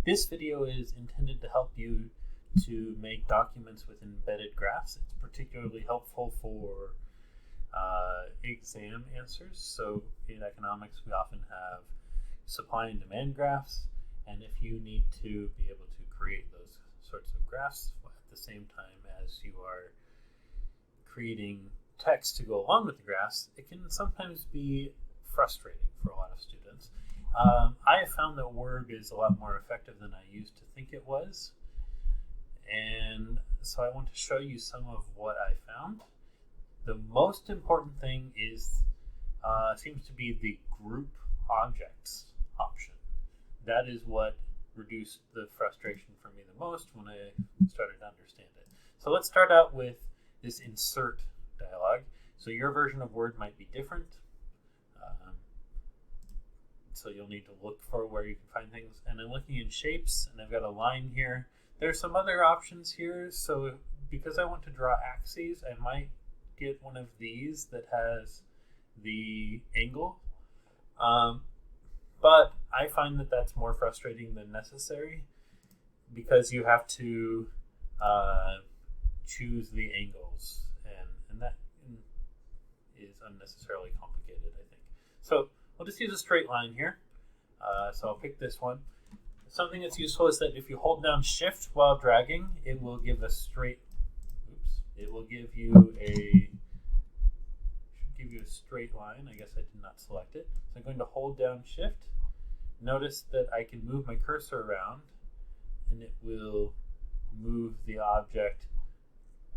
This video is intended to help you to make documents with embedded graphs. It's particularly helpful for exam answers. So in economics, we often have supply and demand graphs, and if you need to be able to create those sorts of graphs at the same time as you are creating text to go along with the graphs, it can sometimes be frustrating for a lot of students. I have found that Word is a lot more effective than I used to think it was, and so I want to show you some of what I found. The most important thing is seems to be the group objects option. That is what reduced the frustration for me the most when I started to understand it. So let's start out with this insert dialog. So your version of Word might be different. So you'll need to look for where you can find things. And I'm looking in shapes, and I've got a line here. There's some other options here. So because I want to draw axes, I might get one of these that has the angle. But I find that that's more frustrating than necessary because you have to choose the angles, and that is unnecessarily complicated, I think. So we'll just use a straight line here. So I'll pick this one. Something that's useful is that if you hold down Shift while dragging, it will give a straight. It will give you a straight line. I guess I did not select it. So I'm going to hold down Shift. Notice that I can move my cursor around, and it will move the object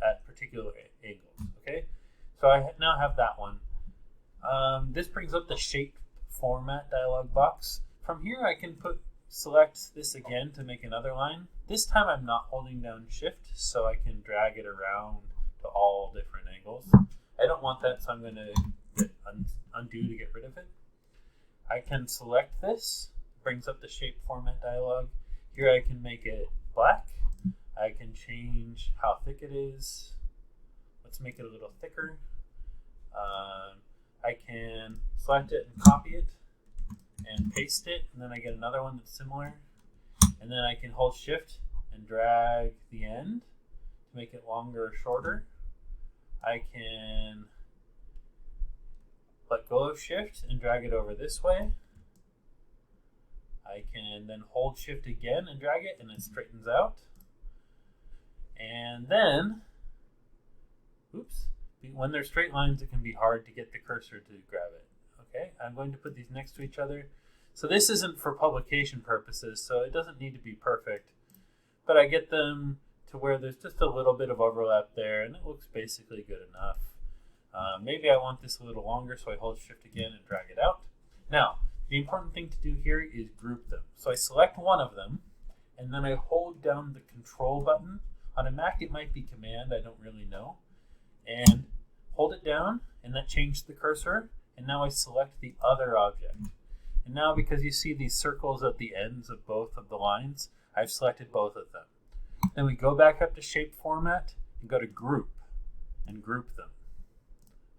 at particular angles. Okay, so I now have that one. This brings up the shape format dialog box. From here, I can select this again to make another line. This time, I'm not holding down Shift, so I can drag it around to all different angles. I don't want that, so I'm going to undo to get rid of it. I can select this, brings up the shape format dialog. Here I can make it black. I can change how thick it is. Let's make it a little thicker. I can select it and copy it and paste it, and then I get another one that's similar. And then I can hold Shift and drag the end to make it longer or shorter. I can let go of Shift and drag it over this way. I can then hold Shift again and drag it, and it straightens out. And then, when they're straight lines, it can be hard to get the cursor to grab it. Okay, I'm going to put these next to each other. So this isn't for publication purposes, so it doesn't need to be perfect. But I get them to where there's just a little bit of overlap there, and it looks basically good enough. Maybe I want this a little longer, so I hold Shift again and drag it out. Now, the important thing to do here is group them. So I select one of them, and then I hold down the Control button. On a Mac, it might be Command, I don't really know. And hold it down, and that changed the cursor. And now I select the other object. And now because you see these circles at the ends of both of the lines, I've selected both of them. Then we go back up to Shape Format and go to Group and group them.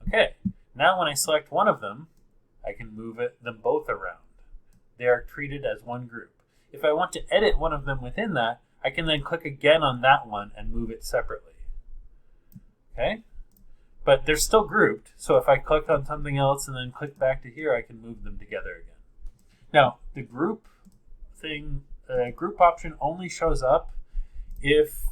Okay, now when I select one of them, I can move them both around. They are treated as one group. If I want to edit one of them within that, I can then click again on that one and move it separately. Okay? But they're still grouped, so if I click on something else and then click back to here, I can move them together again. Now, the group option only shows up if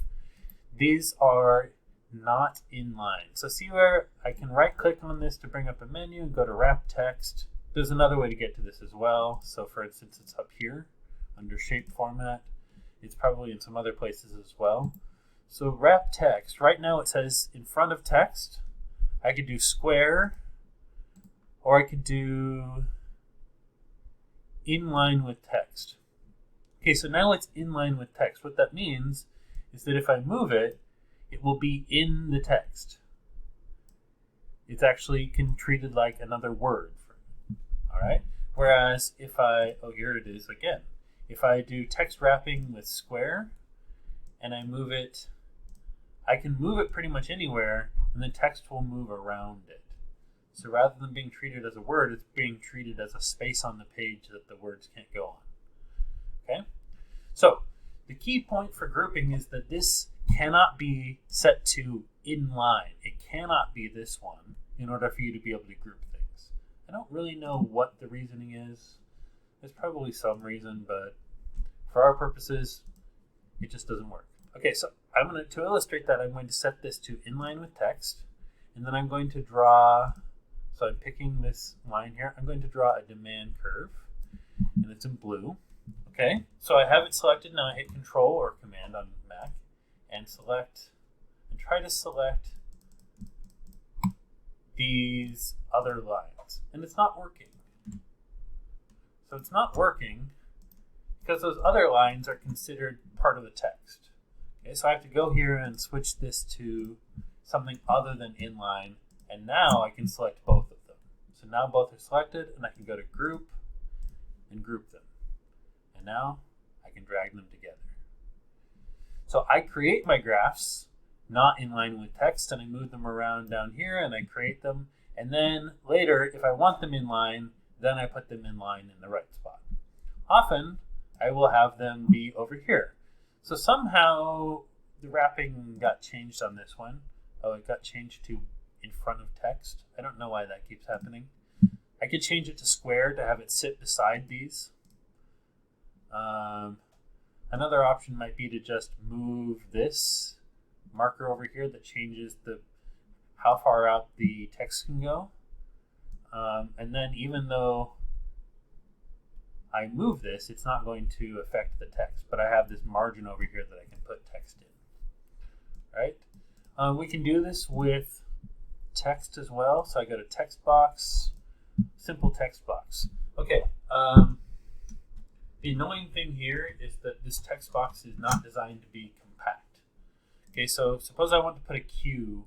these are not in line. So see where I can right click on this to bring up a menu and go to wrap text. There's another way to get to this as well. So for instance, it's up here under shape format. It's probably in some other places as well. So wrap text, right now it says in front of text. I could do square, or I could do in line with text. Okay, so now it's in line with text. What that means is that if I move it, it will be in the text. It's actually treated like another word. All right. Whereas if here it is again. If I do text wrapping with square, and I move it, I can move it pretty much anywhere, and the text will move around it. So rather than being treated as a word, it's being treated as a space on the page that the words can't go on. Okay? So key point for grouping is that this cannot be set to inline. It cannot be this one in order for you to be able to group things. I don't really know what the reasoning is. There's probably some reason, but for our purposes, it just doesn't work. Okay, so to illustrate that, I'm going to set this to inline with text, and then I'm going to draw, so I'm picking this line here, I'm going to draw a demand curve, and it's in blue. Okay, so I have it selected. Now I hit Control or Command on Mac and try to select these other lines, and it's not working. So it's not working because those other lines are considered part of the text. Okay, so I have to go here and switch this to something other than inline, and now I can select both of them. So now both are selected, and I can go to Group and group them. And now I can drag them together. So I create my graphs not in line with text, and I move them around down here, and I create them. And then later, if I want them in line, then I put them in line in the right spot. Often, I will have them be over here. So somehow the wrapping got changed on this one. Oh, it got changed to in front of text. I don't know why that keeps happening. I could change it to square to have it sit beside these. Another option might be to just move this marker over here that changes how far out the text can go. And then even though I move this, it's not going to affect the text, but I have this margin over here that I can put text in. Right? We can do this with text as well. So I go to text box, simple text box. Okay. The annoying thing here is that this text box is not designed to be compact. Okay, so suppose I want to put a Q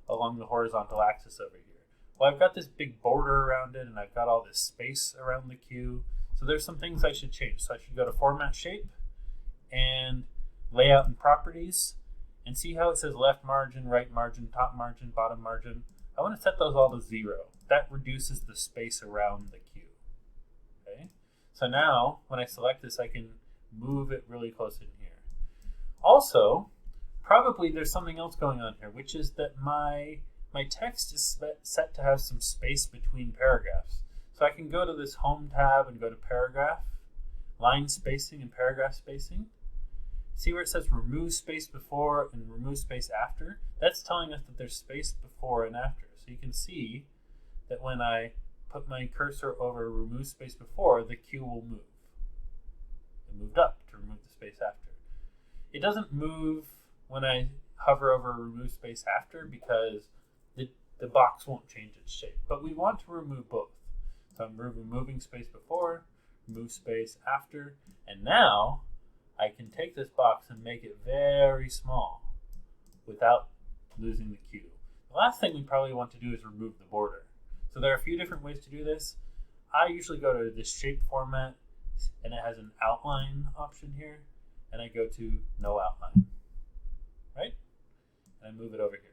along the horizontal axis over here. Well, I've got this big border around it, and I've got all this space around the Q. So there's some things I should change. So I should go to Format Shape and Layout and Properties, and see how it says left margin, right margin, top margin, bottom margin. I want to set those all to 0. That reduces the space around the Q. Okay. So now, when I select this, I can move it really close in here. Also, probably there's something else going on here, which is that my text is set to have some space between paragraphs. So I can go to this Home tab and go to Paragraph, Line Spacing and Paragraph Spacing. See where it says Remove Space Before and Remove Space After? That's telling us that there's space before and after. So you can see that when I put my cursor over Remove Space Before, the Q will move. It moved up to remove the space after. It doesn't move when I hover over Remove Space After because the box won't change its shape. But we want to remove both. So I'm removing space before, remove space after, and now I can take this box and make it very small without losing the Q. The last thing we probably want to do is remove the border. So there are a few different ways to do this. I usually go to this shape format, and it has an outline option here, and I go to no outline, right? And I move it over here.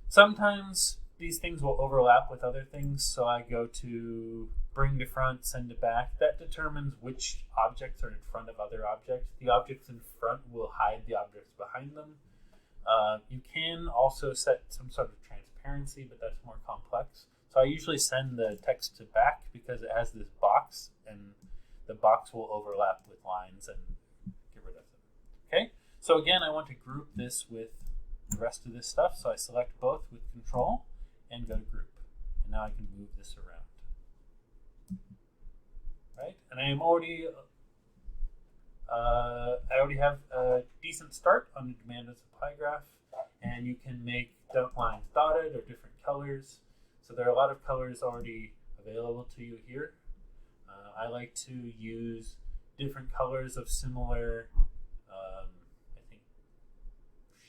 Sometimes these things will overlap with other things, so I go to bring to front, send to back. That determines which objects are in front of other objects. The objects in front will hide the objects behind them. You can also set some sort of transparency, but that's more complex. So I usually send the text to back because it has this box, and the box will overlap with lines and get rid of them. Okay, so again, I want to group this with the rest of this stuff. So I select both with Control and go to Group. And now I can move this around. Right, and I already have a decent start on the demand and supply graph, and you can make lines dotted or different colors. So there are a lot of colors already available to you here. I like to use different colors of similar, I think,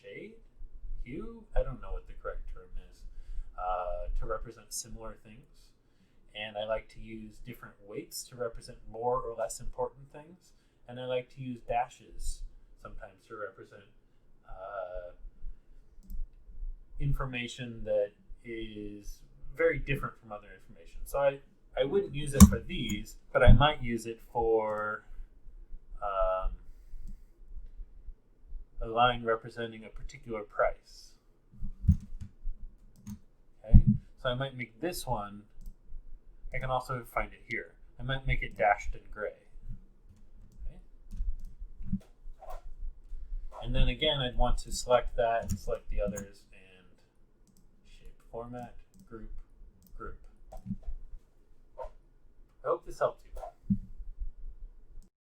shade, hue. I don't know what the correct term is, to represent similar things. And I like to use different weights to represent more or less important things. And I like to use dashes sometimes to represent information that is very different from other information. So I wouldn't use it for these, but I might use it for line representing a particular price. Okay, so I might make this one, I can also find it here. I might make it dashed in gray. Okay. And then again, I'd want to select that and select the others and shape format, group, group. I hope this helped you.